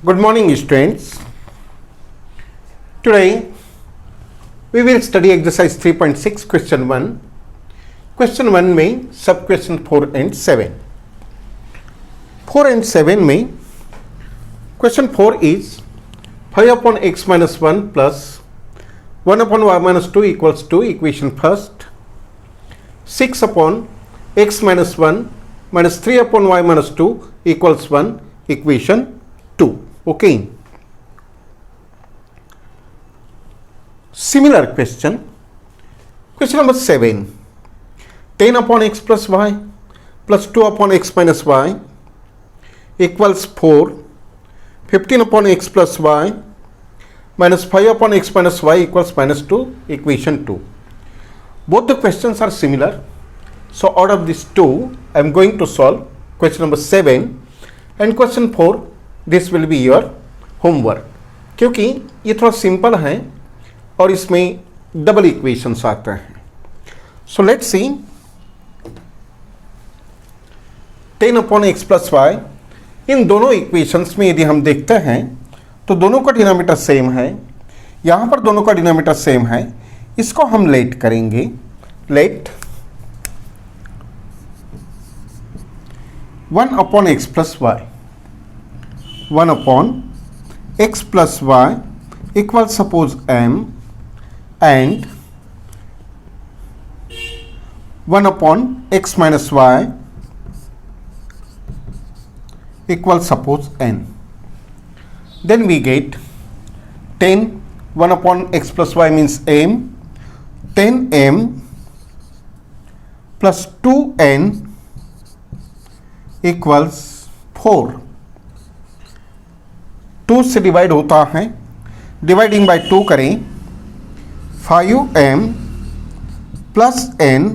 Good morning, students. Today we will study exercise 3.6 question 1. Question 1 में सब question 4 and 7. 4 and 7 में question 4 is 5 upon x minus 1 plus 1 upon y minus 2 equals to equation first. 6 upon x minus 1 minus 3 upon y minus 2 equals 1 equation 2. Okay. Similar question. Question number 7. 10 upon x plus y plus 2 upon x minus y equals 4. 15 upon x plus y minus 5 upon x minus y equals minus 2 equation 2. Both the questions are similar. So out of these two, I am going to solve question number 7 and question 4. This will be your homework. क्योंकि ये थोड़ा simple है और इसमें double equations आते हैं. So let's see. 10 upon x plus y, इन दोनों इक्वेशंस में यदि हम देखते हैं तो दोनों का डिनोमिनेटर सेम है. यहाँ पर दोनों का डिनोमिनेटर सेम है. इसको हम लेट करेंगे. Let 1 upon x plus y, 1 upon x plus y equals suppose m and 1 upon x minus y equals suppose n. Then we get 10. 1 upon x plus y means m. 10m plus 2n equals 4. 2 से divide होता है. Dividing by 2 करें. 5m plus n,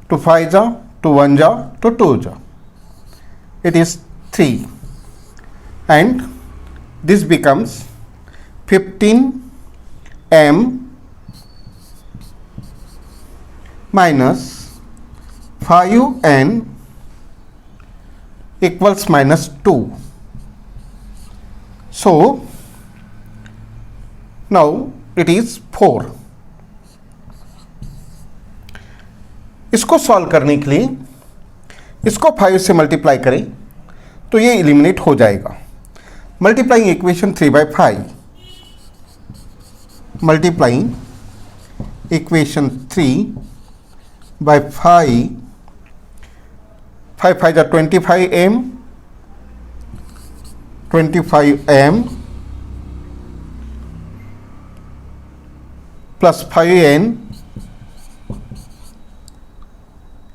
to 5 जा, to 1 जा, to 2 जा, it is 3 and this becomes 15m minus 5n equals minus 2. So now it is 4. इसको solve करने के लिए इसको 5 से मल्टीप्लाई करें तो ये एलिमिनेट हो जाएगा. Multiplying equation 3 by 5, multiplying equation 3 by 5, 5 5 जा 25m, 25m plus 5n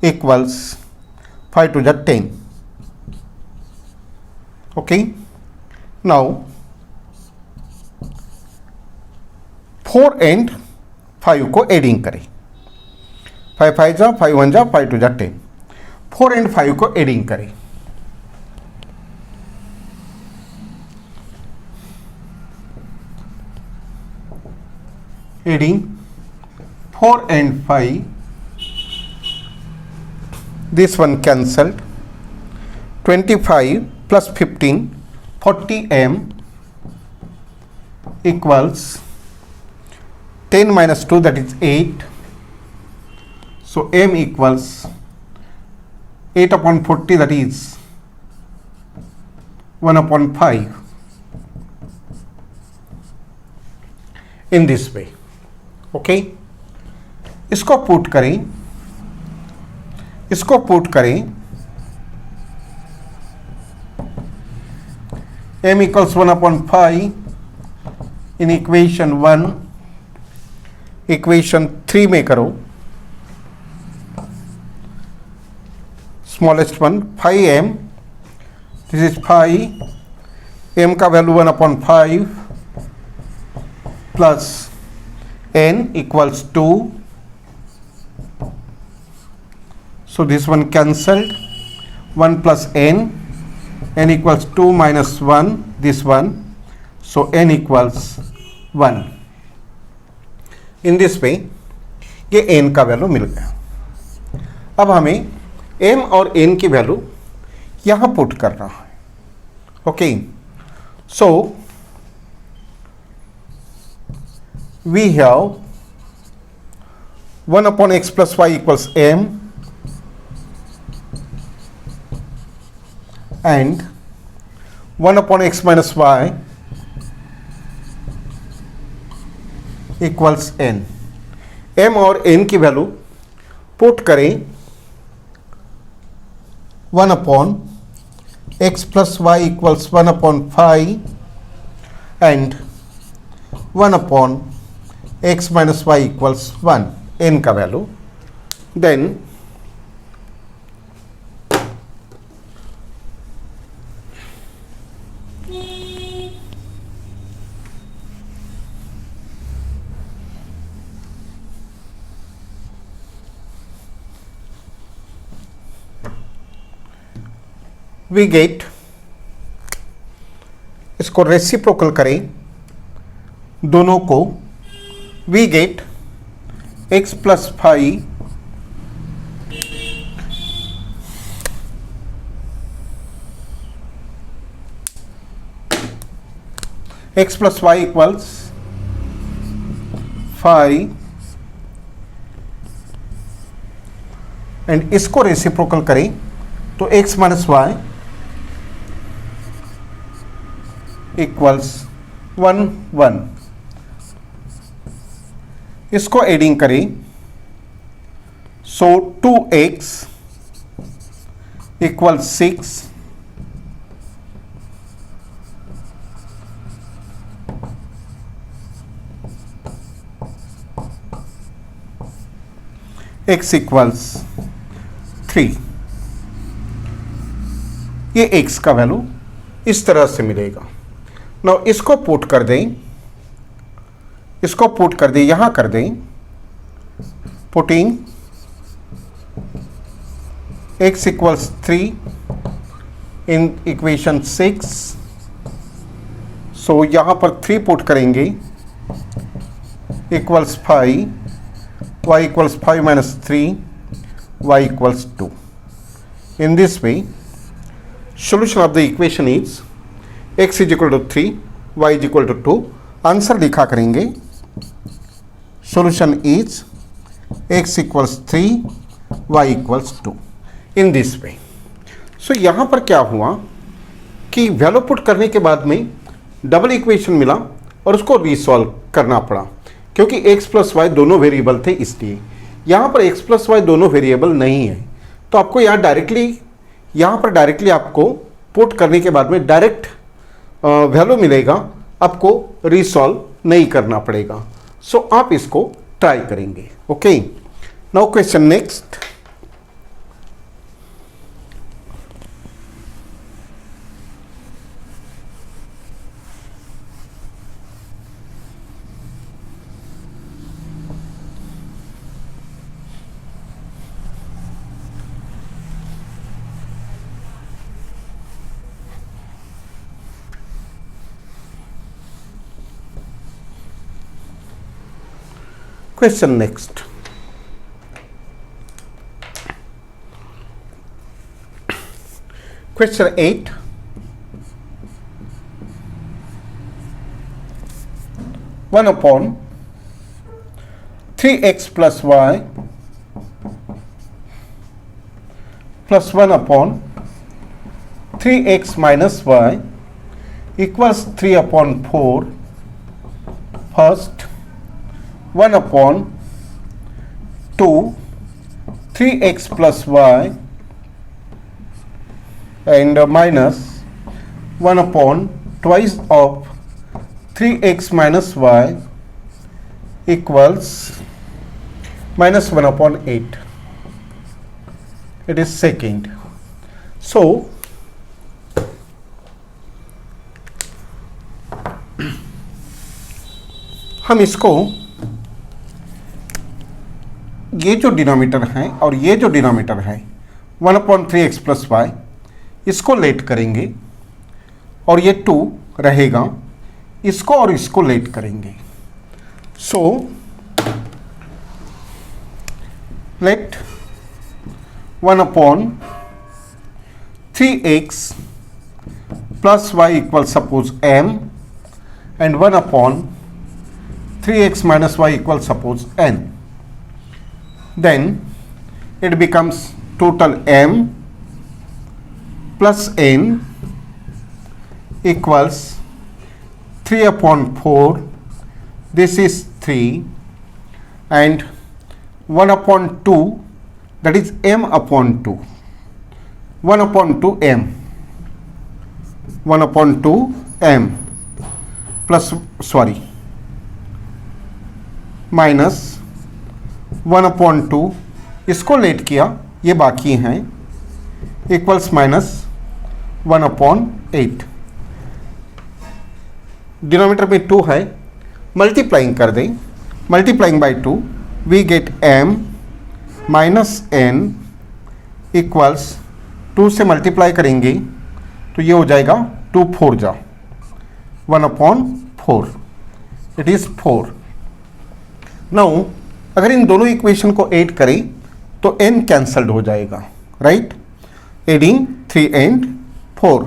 equals 5 to the 10. Okay. Now 4 and 5 को एडिंग करें. 5 5 जा, 5 1 जा, 5 2 जा 10. 4 and 5 को एडिंग करें. Adding 4 and 5, this one cancelled. 25 plus 15, 40m equals 10 minus 2, that is 8. So m equals 8 upon 40, that is 1 upon 5. In this way. Okay. इसको put करें. m equals 1 upon 5 in equation 1. Equation 3 में करो. Smallest one 5m, this is 5. m का value 1 upon 5 plus n equals 2. So this one cancelled. 1 plus n equals 2 minus 1, this one. So n equals 1. In this way ये n का value मिल गया. अब हमें m और n की value यहाँ put करना है. Okay. So we have 1 upon x plus y equals m and 1 upon x minus y equals n। m और n की वैल्यू पुट करें 1 upon x plus y equals 1 upon 5 and 1 upon x minus y equals 1, n का value. Then we get, इसको reciprocal करें दोनों को, we get x plus 5 x plus y equals 5 and इसको reciprocal करें तो x माइनस वाई इक्वल्स 1 1। इसको adding करें सो 2x इक्वल्स 6 x इक्वल्स 3। ये x का वैल्यू इस तरह से मिलेगा। नाउ इसको पुट कर दें, इसको पुट कर दें, यहां कर दें, putting x equals 3 in equation 6। सो यहां पर 3 पुट करेंगे equals 5, y equals 5 minus 3, y equals 2। In this way solution of the equation is x is equal to 3, y is equal to 2। Answer लिखा करेंगे solution is x equals 3, y equals 2 in this way। so यहाँ पर क्या हुआ कि value put करने के बाद में डबल इक्वेशन मिला और उसको रिसॉल्व करना पड़ा क्योंकि x प्लस वाई दोनों वेरिएबल थे, इसलिए यहाँ पर x प्लस वाई दोनों वेरिएबल नहीं है। तो आपको यहाँ पर डायरेक्टली आपको पुट करने के बाद में डायरेक्ट वैल्यू मिलेगा, आपको रिसॉल्व नहीं करना पड़ेगा। सो आप इसको ट्राई करेंगे। Okay, now question next. Question next. Question 8. One upon 3x plus y plus 1 upon 3x minus y equals 3 upon 4. First, 1 upon 2 3x plus y and minus 1 upon twice of 3x minus y equals minus 1 upon 8. It is second. So हम इसको ये जो denominator है और ये जो denominator है 1/3x plus Y, इसको लेट करेंगे और ये 2 रहेगा, इसको और इसको लेट करेंगे। So let 1/3x plus y equals suppose m, and 1 upon 3x minus y equals suppose n. Then it becomes total m plus n equals 3 upon 4, this is 3, and 1 upon 2, that is m upon 2, 1 upon 2 m, 1 upon 2 m plus minus 1 upon 2, इसको late किया, ये बाकी हैं, equals minus 1 upon 8, denominator में 2 है, multiplying कर दें, multiplying by 2 we get m minus n equals 2 से मल्टीप्लाई करेंगे तो ये हो जाएगा 2 4 जा 1 अपॉन 4, इट इज़ 4. नाउ अगर इन दोनों इक्वेशन को ऐड करें तो n कैंसल्ड हो जाएगा, right, adding 3 and 4,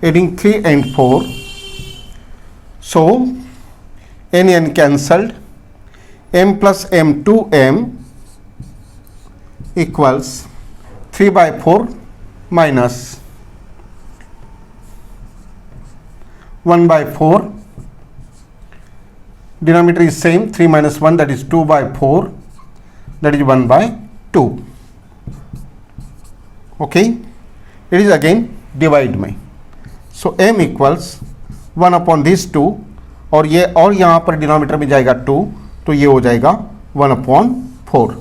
adding 3 and 4, so n cancelled, m plus m 2m equals 3 by 4 minus 1 by 4, denominator is same, 3 minus 1, that is 2 by 4, that is 1 by 2. Okay, it is again divide में, so m equals 1 upon these 2, और ये और यहाँ पर denominator में जाएगा 2, तो ये हो जाएगा 1 upon 4.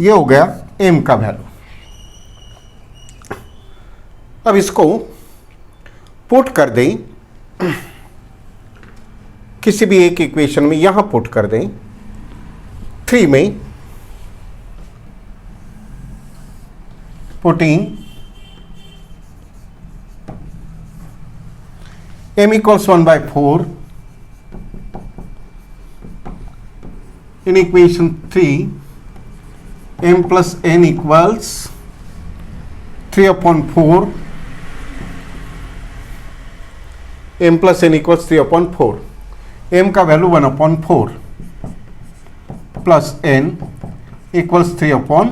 ये हो गया m का वैल्यू. अब इसको पुट कर दें किसी भी एक इक्वेशन में, यहां पुट कर दें 3 में, putting m equals 1 by 4 in equation 3, m plus n equals 3 upon 4, m plus n equals 3 upon 4, m का value 1 upon 4 plus n equals 3 upon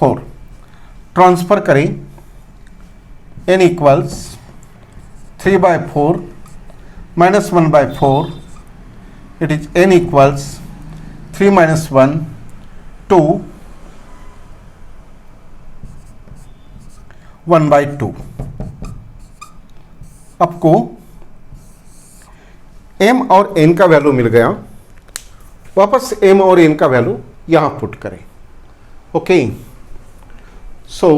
4. Transfer करें, n equals 3 by 4 minus 1 by 4, it is n equals 3 minus 1 2, 1 by 2. आपको m और n का value मिल गया, वापस m और n का value यहां पुट करें. Okay, so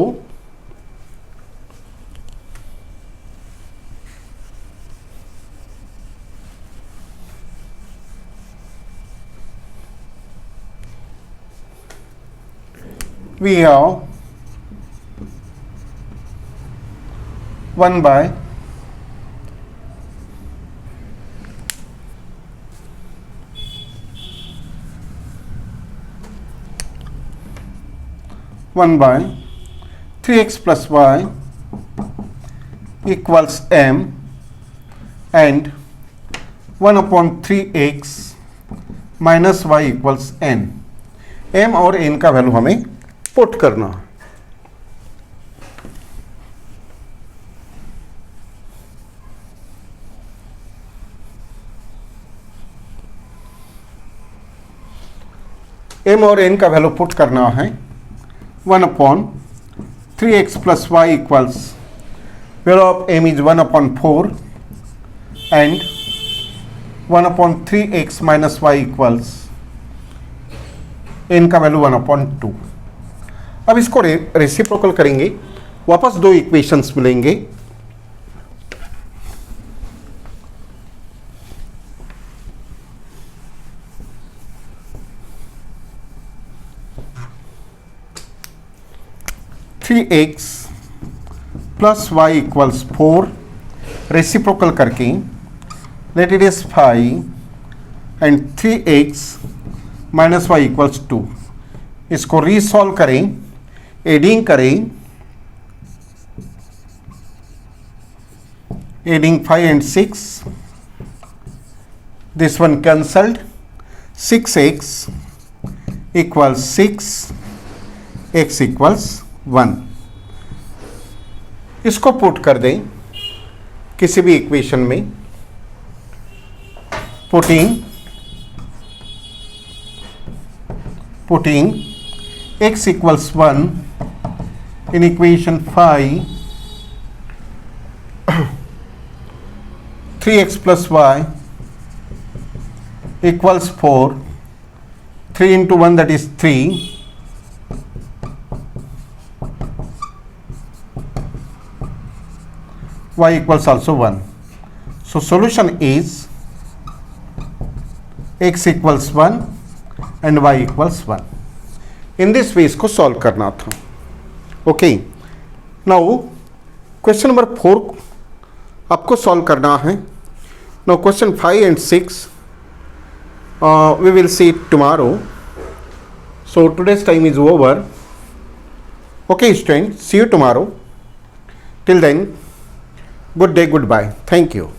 we have 1 by 3x plus y equals m and 1 upon 3x minus y equals n. m और n का वैल्यू हमें पुट करना है. m और n का वैल्यू पुट करना है. 1 upon 3x plus y equals value of m is 1 upon 4 and 1 upon 3x minus y equals n का वैल्यू 1 upon 2. अब इसको रेसिप्रोकल करेंगे, वापस दो इक्वेशंस मिलेंगे. Three x plus y equals 4, reciprocal करके let it is 5 and 3x minus y equals 2. इसको रीसॉल्व करें, एडिंग करें, adding 5 and 6, this one cancelled, 6x equals 6, x equals 1. इसको पुट कर दें किसी भी इक्वेशन में, putting x equals 1 in equation 5, 3x plus y equals 4, 3 into 1 that is 3, y equals also 1. So solution is x equals 1 and y equals 1. In this way इसको solve करना था. Okay, now question number 4 आपको solve करना है. Now question 5 and 6 we will see tomorrow. So today's time is over. Okay students, see you tomorrow. Till then, good day, goodbye. Thank you.